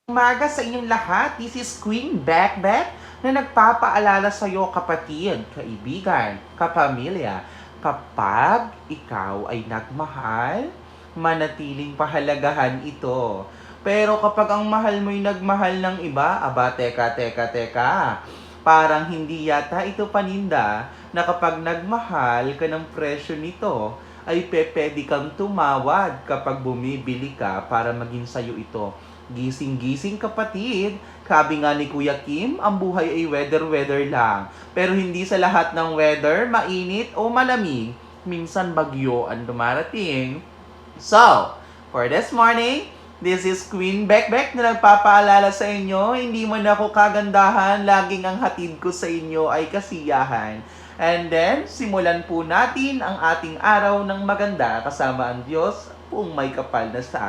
Umaga sa inyong lahat. This is Queen Bekbek na nagpapaalala sa iyo, kapatid, kaibigan, kapamilya. Kapag ikaw ay nagmahal, manatiling pahalagahan ito. Pero kapag ang mahal mo'y nagmahal ng iba, aba, teka. Parang hindi yata ito paninda na kapag nagmahal ka ng presyo nito, ay pwede kang tumawad kapag bumibili ka para maging sayo ito. Gising-gising kapatid, sabi nga ni Kuya Kim, ang buhay ay weather lang. Pero hindi sa lahat ng weather, mainit o malamig. Minsan bagyo ang dumarating. So, for this morning, this is Queen Bekbek na nagpapaalala sa inyo, hindi man ako kagandahan, laging ang hatid ko sa inyo ay kasiyahan. And then, simulan po natin ang ating araw ng maganda kasama ang Diyos kung may kapal na sa